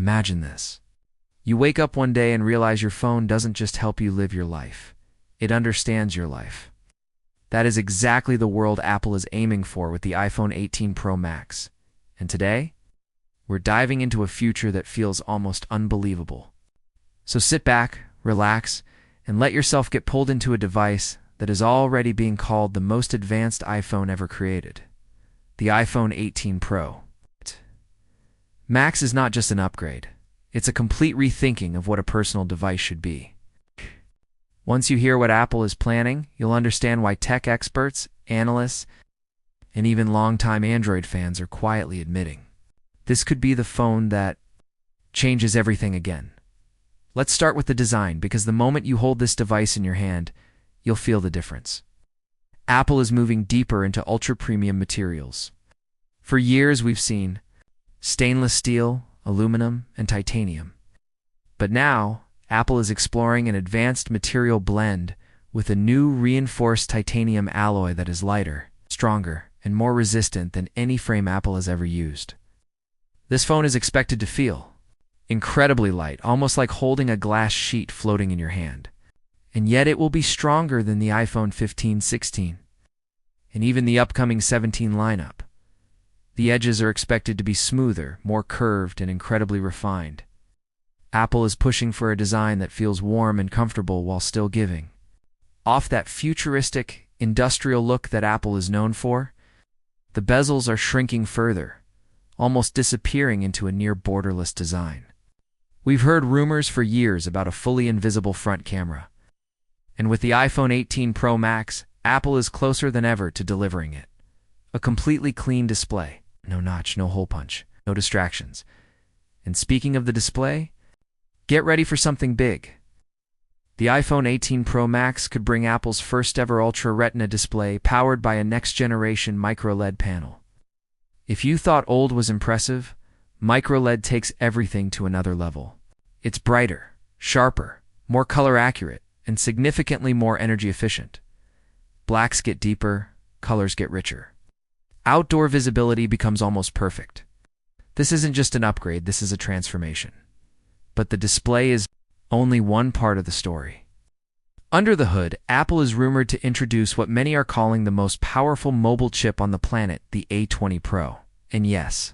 Imagine this. You wake up one day and realize your phone doesn't just help you live your life. It understands your life. That is exactly the world Apple is aiming for with the iPhone 18 Pro Max. And today, we're diving into a future that feels almost unbelievable. So sit back, relax, and let yourself get pulled into a device that is already being called the most advanced iPhone ever created, the iPhone 18 Pro. Max is not just an upgrade. It's a complete rethinking of what a personal device should be. Once you hear what Apple is planning, you'll understand why tech experts, analysts, and even longtime Android fans are quietly admitting this could be the phone that changes everything again. Let's start with the design, because the moment you hold this device in your hand, you'll feel the difference. Apple is moving deeper into ultra-premium materials. For years, we've seen stainless steel, aluminum, and titanium. But now, Apple is exploring an advanced material blend with a new reinforced titanium alloy that is lighter, stronger, and more resistant than any frame Apple has ever used. This phone is expected to feel incredibly light, almost like holding a glass sheet floating in your hand. And yet it will be stronger than the iPhone 15, 16, and even the upcoming 17 lineup. The edges are expected to be smoother, more curved, and incredibly refined. Apple is pushing for a design that feels warm and comfortable while still giving off that futuristic, industrial look that Apple is known for. The bezels are shrinking further, almost disappearing into a near borderless design. We've heard rumors for years about a fully invisible front camera. And with the iPhone 18 Pro Max, Apple is closer than ever to delivering it. A completely clean display. No notch, no hole punch, no distractions. And speaking of the display, get ready for something big. The iPhone 18 Pro Max could bring Apple's first ever Ultra Retina display powered by a next-generation micro-LED panel. If you thought old was impressive, micro-LED takes everything to another level. It's brighter, sharper, more color accurate, and significantly more energy efficient. Blacks get deeper, colors get richer. Outdoor visibility becomes almost perfect. This isn't just an upgrade, this is a transformation. But the display is only one part of the story. Under the hood, Apple is rumored to introduce what many are calling the most powerful mobile chip on the planet, the A20 Pro. And yes,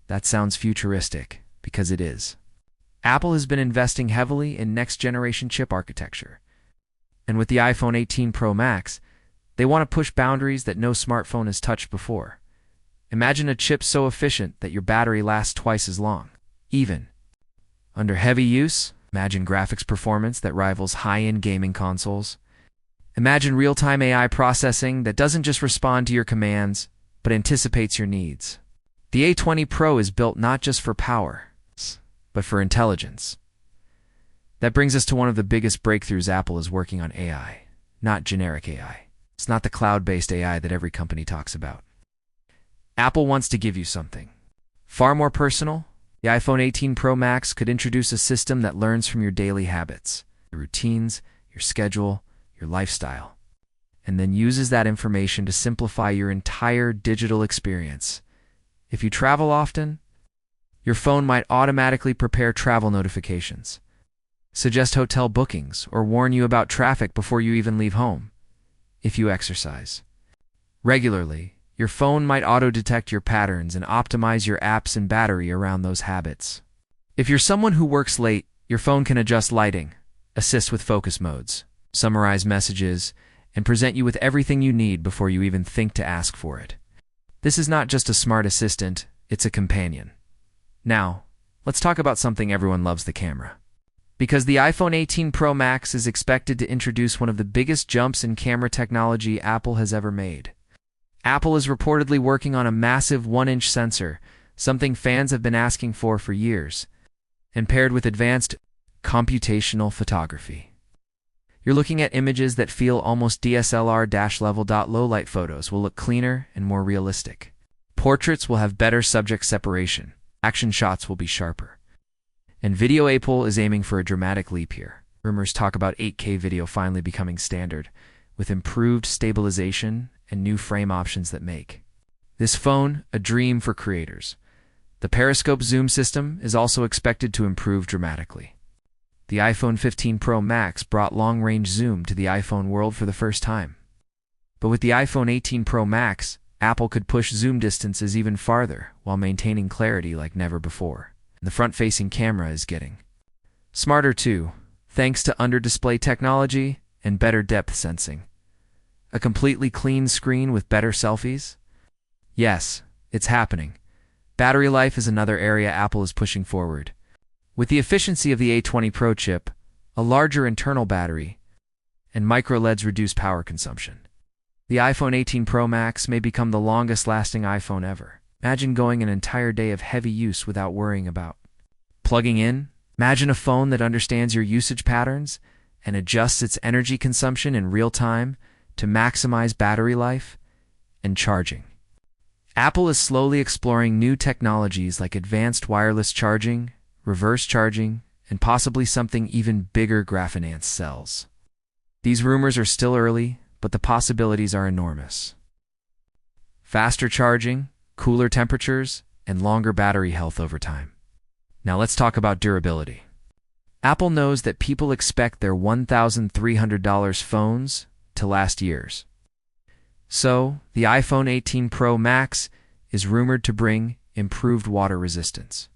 that sounds futuristic, because it is. Apple has been investing heavily in next-generation chip architecture. And with the iPhone 18 Pro Max, they want to push boundaries that no smartphone has touched before. Imagine a chip so efficient that your battery lasts twice as long. Even under heavy use, imagine graphics performance that rivals high-end gaming consoles. Imagine real-time AI processing that doesn't just respond to your commands, but anticipates your needs. The A20 Pro is built not just for power, but for intelligence. That brings us to one of the biggest breakthroughs Apple is working on: AI, not generic AI. It's not the cloud-based AI that every company talks about. Apple wants to give you something far more personal. The iPhone 18 Pro Max could introduce a system that learns from your daily habits, your routines, your schedule, your lifestyle, and then uses that information to simplify your entire digital experience. If you travel often, your phone might automatically prepare travel notifications, suggest hotel bookings, or warn you about traffic before you even leave home. If you exercise regularly, your phone might auto-detect your patterns and optimize your apps and battery around those habits. If you're someone who works late, your phone can adjust lighting, assist with focus modes, summarize messages, and present you with everything you need before you even think to ask for it. This is not just a smart assistant, it's a companion. Now, let's talk about something everyone loves: the camera. Because the iPhone 18 Pro Max is expected to introduce one of the biggest jumps in camera technology Apple has ever made. Apple is reportedly working on a massive 1-inch sensor, something fans have been asking for years, and paired with advanced computational photography. You're looking at images that feel almost DSLR-level. Low-light photos will look cleaner and more realistic. Portraits will have better subject separation. Action shots will be sharper. And video. Apple is aiming for a dramatic leap here. Rumors talk about 8K video finally becoming standard, with improved stabilization and new frame options that make this phone a dream for creators. The periscope zoom system is also expected to improve dramatically. The iPhone 15 Pro Max brought long-range zoom to the iPhone world for the first time. But with the iPhone 18 Pro Max, Apple could push zoom distances even farther while maintaining clarity like never before. The front-facing camera is getting smarter too, thanks to under-display technology and better depth sensing. A completely clean screen with better selfies? Yes, it's happening. Battery life is another area Apple is pushing forward. With the efficiency of the A20 Pro chip, a larger internal battery, and micro-LEDs reduce power consumption, the iPhone 18 Pro Max may become the longest-lasting iPhone ever. Imagine going an entire day of heavy use without worrying about plugging in. Imagine a phone that understands your usage patterns and adjusts its energy consumption in real time to maximize battery life and charging. Apple is slowly exploring new technologies like advanced wireless charging, reverse charging, and possibly something even bigger, graphene cells. These rumors are still early, but the possibilities are enormous. Faster charging, cooler temperatures, and longer battery health over time. Now let's talk about durability. Apple knows that people expect their $1,300 phones to last years. So, the iPhone 18 Pro Max is rumored to bring improved water resistance,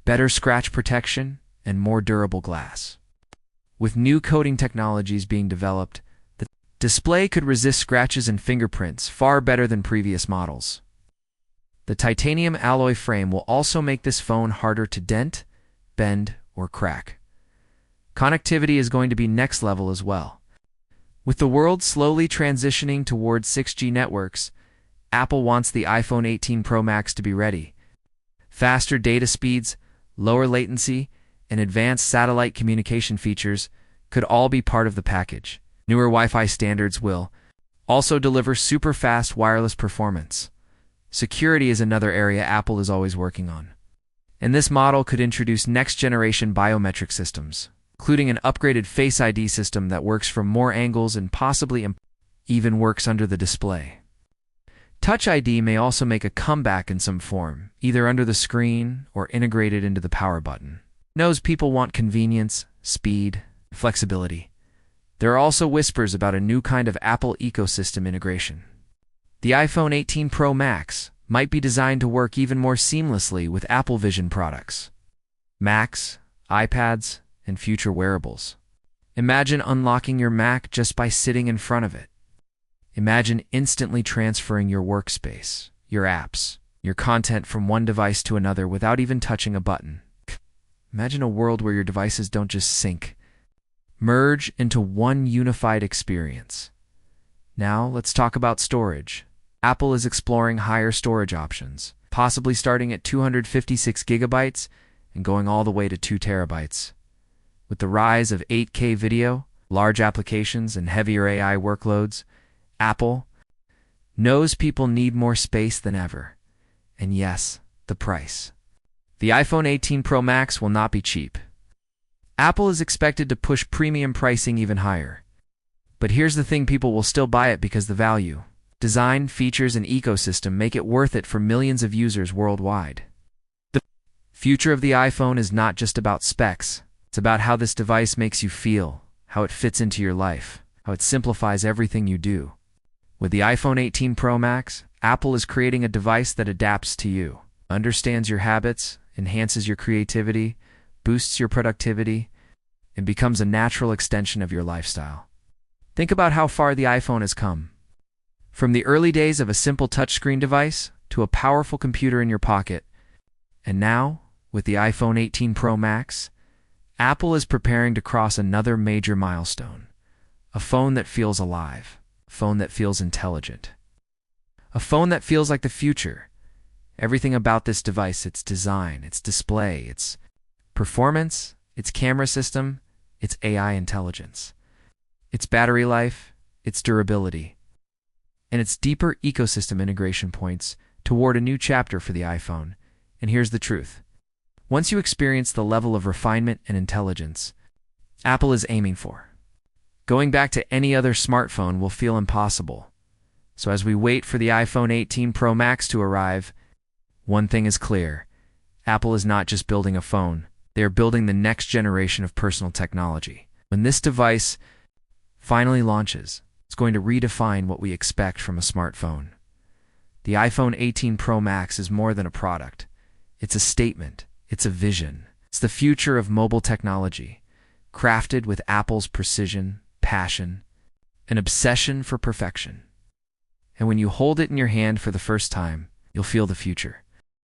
better scratch protection, and more durable glass. With new coating technologies being developed, the display could resist scratches and fingerprints far better than previous models. The titanium alloy frame will also make this phone harder to dent, bend, or crack. Connectivity is going to be next level as well. With the world slowly transitioning towards 6G networks, Apple wants the iPhone 18 Pro Max to be ready. Faster data speeds, lower latency, and advanced satellite communication features could all be part of the package. Newer Wi-Fi standards will also deliver super-fast wireless performance. Security is another area Apple is always working on. And this model could introduce next-generation biometric systems, including an upgraded Face ID system that works from more angles and possibly even works under the display. Touch ID may also make a comeback in some form, either under the screen or integrated into the power button. Knows people want convenience, speed, flexibility. There are also whispers about a new kind of Apple ecosystem integration. The iPhone 18 Pro Max might be designed to work even more seamlessly with Apple Vision products, Macs, iPads, and future wearables. Imagine unlocking your Mac just by sitting in front of it. Imagine instantly transferring your workspace, your apps, your content from one device to another without even touching a button. Imagine a world where your devices don't just sync, merge into one unified experience. Now, let's talk about storage. Apple is exploring higher storage options, possibly starting at 256 gigabytes and going all the way to 2 terabytes. With the rise of 8K video, large applications, and heavier AI workloads, Apple knows people need more space than ever. And yes, the price. The iPhone 18 Pro Max will not be cheap. Apple is expected to push premium pricing even higher. But here's the thing, people will still buy it because the value, design, features, and ecosystem make it worth it for millions of users worldwide. The future of the iPhone is not just about specs. It's about how this device makes you feel, how it fits into your life, how it simplifies everything you do. With the iPhone 18 Pro Max, Apple is creating a device that adapts to you, understands your habits, enhances your creativity, boosts your productivity, and becomes a natural extension of your lifestyle. Think about how far the iPhone has come. From the early days of a simple touchscreen device to a powerful computer in your pocket. And now, with the iPhone 18 Pro Max, Apple is preparing to cross another major milestone. A phone that feels alive, a phone that feels intelligent, a phone that feels like the future. Everything about this device, its design, its display, its performance, its camera system, its AI intelligence, its battery life, its durability, and its deeper ecosystem integration points toward a new chapter for the iPhone. And here's the truth. Once you experience the level of refinement and intelligence Apple is aiming for, going back to any other smartphone will feel impossible. So as we wait for the iPhone 18 Pro Max to arrive, One thing is clear. Apple is not just building a phone. They are building the next generation of personal technology. When this device finally launches, it's going to redefine what we expect from a smartphone. The iPhone 18 Pro Max is more than a product. It's a statement. It's a vision. It's the future of mobile technology, crafted with Apple's precision, passion, an obsession for perfection. And when you hold it in your hand for the first time, you'll feel the future.